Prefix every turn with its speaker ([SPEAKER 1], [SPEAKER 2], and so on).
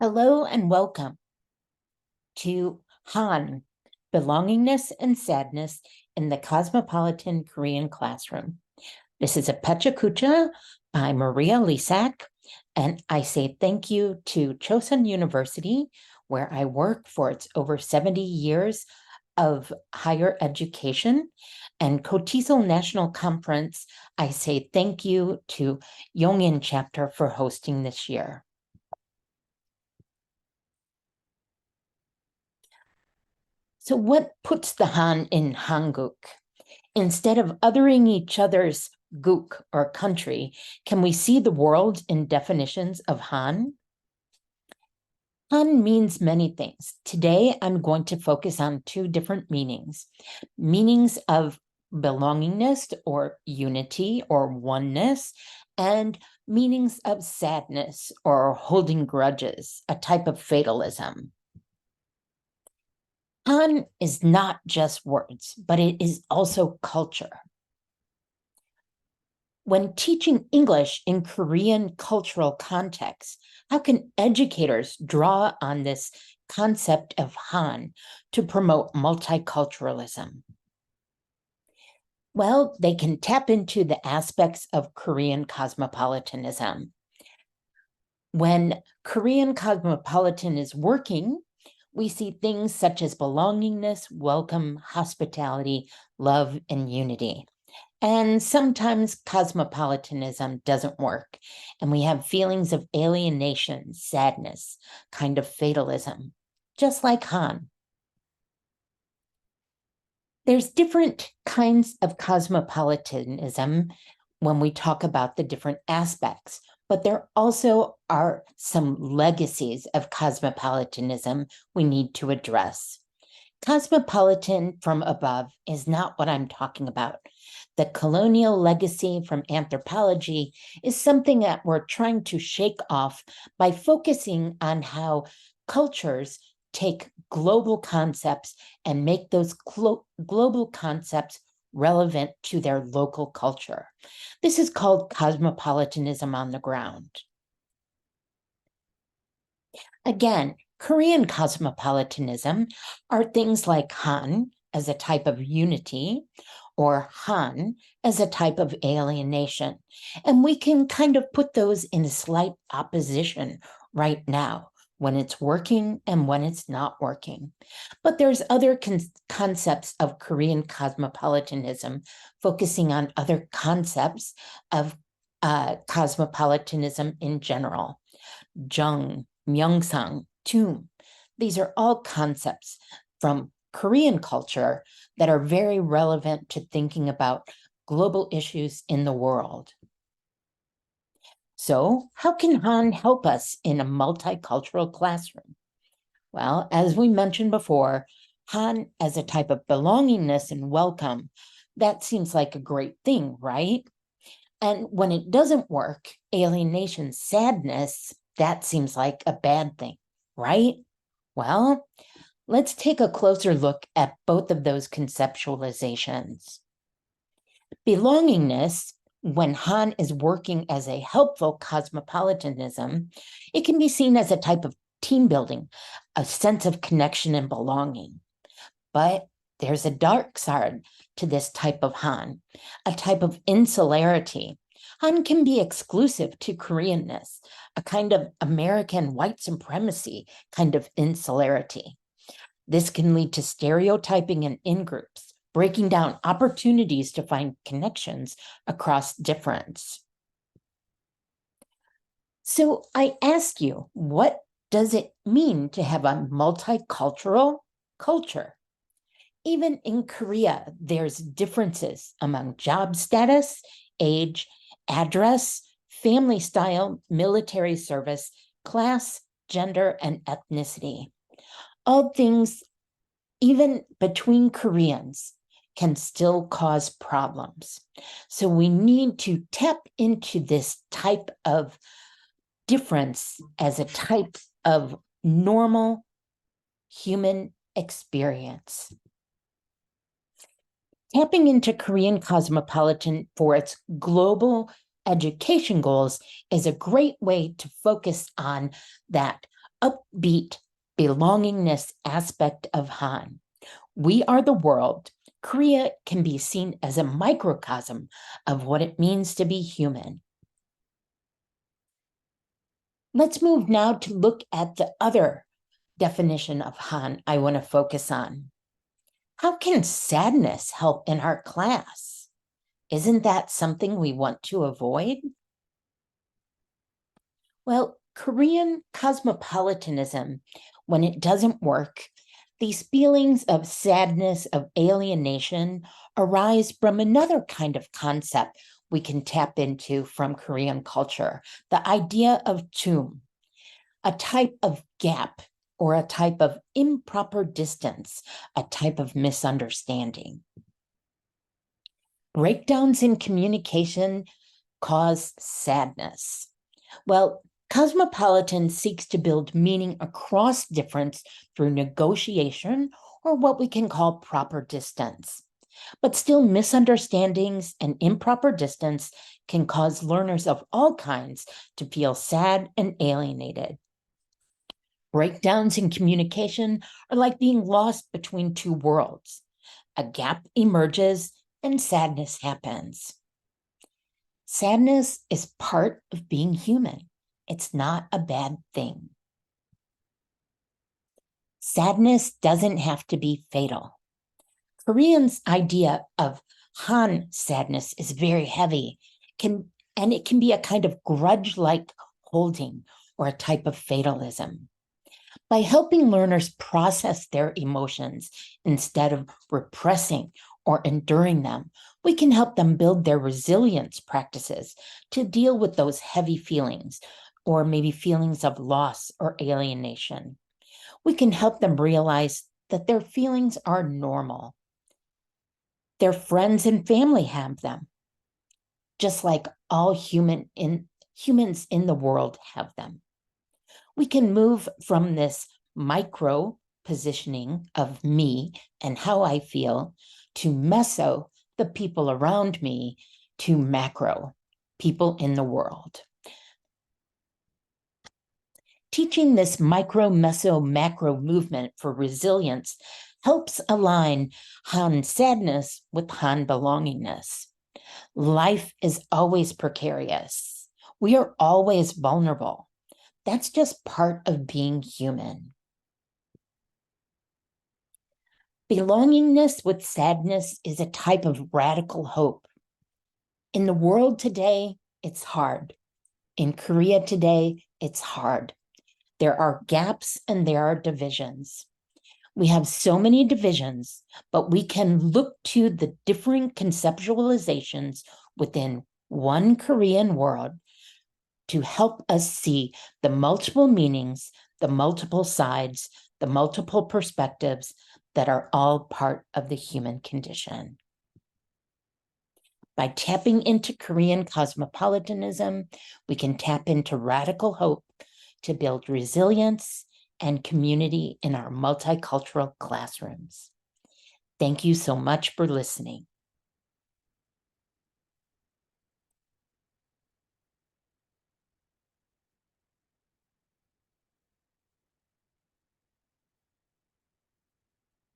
[SPEAKER 1] Hello and welcome to Han, Belongingness and Sadness in the Cosmopolitan Korean Classroom. This is a Pechakucha by Maria Lisak, and I say thank you to Chosun University, where I work for its over 70 years of higher education, and Kotisol National Conference. I say thank you to Yongin Chapter for hosting this year. So what puts the Han in Hanguk? Instead of othering each other's guk or country, can we see the world in definitions of Han? Han means many things. Today, I'm going to focus on two different meanings. Meanings of belongingness or unity or oneness, and meanings of sadness or holding grudges, a type of fatalism. Han is not just words, but it is also culture. When teaching English in Korean cultural contexts, how can educators draw on this concept of Han to promote multiculturalism? Well, they can tap into the aspects of Korean cosmopolitanism. When Korean cosmopolitan is working, we see things such as belongingness, welcome, hospitality, love, and unity. And sometimes cosmopolitanism doesn't work, and we have feelings of alienation, sadness, kind of fatalism, just like Han. There's different kinds of cosmopolitanism when we talk about the different aspects, but there also are some legacies of cosmopolitanism we need to address. Cosmopolitan from above is not what I'm talking about. The colonial legacy from anthropology is something that we're trying to shake off by focusing on how cultures take global concepts and make those global concepts relevant to their local culture. This is called cosmopolitanism on the ground. Again, Korean cosmopolitanism are things like Han as a type of unity or Han as a type of alienation. And we can kind of put those in slight opposition right now, when it's working and when it's not working. But there's other concepts of Korean cosmopolitanism focusing on other concepts of cosmopolitanism in general. Jung, Myeongsang, Tomb. These are all concepts from Korean culture that are very relevant to thinking about global issues in the world. So, how can Han help us in a multicultural classroom? Well, as we mentioned before, Han as a type of belongingness and welcome, that seems like a great thing, right? And when it doesn't work, alienation, sadness, that seems like a bad thing, right? Well, let's take a closer look at both of those conceptualizations. Belongingness, when Han is working as a helpful cosmopolitanism, it can be seen as a type of team building, a sense of connection and belonging. But there's a dark side to this type of Han, a type of insularity. Han can be exclusive to Koreanness, a kind of American white supremacy kind of insularity. This can lead to stereotyping and in-groups, breaking down opportunities to find connections across difference. So I ask you, what does it mean to have a multicultural culture? Even in Korea, there's differences among job status, age, address, family style, military service, class, gender, and ethnicity. All things, even between Koreans, can still cause problems. So we need to tap into this type of difference as a type of normal human experience. Tapping into Korean cosmopolitan for its global education goals is a great way to focus on that upbeat belongingness aspect of Han. We are the world. Korea can be seen as a microcosm of what it means to be human. Let's move now to look at the other definition of Han I want to focus on. How can sadness help in our class? Isn't that something we want to avoid? Well, Korean cosmopolitanism, when it doesn't work, these feelings of sadness, of alienation, arise from another kind of concept we can tap into from Korean culture, the idea of tum, a type of gap or a type of improper distance, a type of misunderstanding. Breakdowns in communication cause sadness. Well, Cosmopolitan seeks to build meaning across difference through negotiation or what we can call proper distance. But still, misunderstandings and improper distance can cause learners of all kinds to feel sad and alienated. Breakdowns in communication are like being lost between two worlds. A gap emerges and sadness happens. Sadness is part of being human. It's not a bad thing. Sadness doesn't have to be fatal. Koreans' idea of Han sadness is very heavy, and it can be a kind of grudge-like holding or a type of fatalism. By helping learners process their emotions instead of repressing or enduring them, we can help them build their resilience practices to deal with those heavy feelings, or maybe feelings of loss or alienation. We can help them realize that their feelings are normal. Their friends and family have them, just like all humans in the world have them. We can move from this micro positioning of me and how I feel to meso, the people around me, to macro, people in the world. Teaching this micro, meso, macro movement for resilience helps align Han sadness with Han belongingness. Life is always precarious. We are always vulnerable. That's just part of being human. Belongingness with sadness is a type of radical hope. In the world today, it's hard. In Korea today, it's hard. There are gaps and there are divisions. We have so many divisions, but we can look to the different conceptualizations within one Korean world to help us see the multiple meanings, the multiple sides, the multiple perspectives that are all part of the human condition. By tapping into Korean cosmopolitanism, we can tap into radical hope to build resilience and community in our multicultural classrooms. Thank you so much for listening.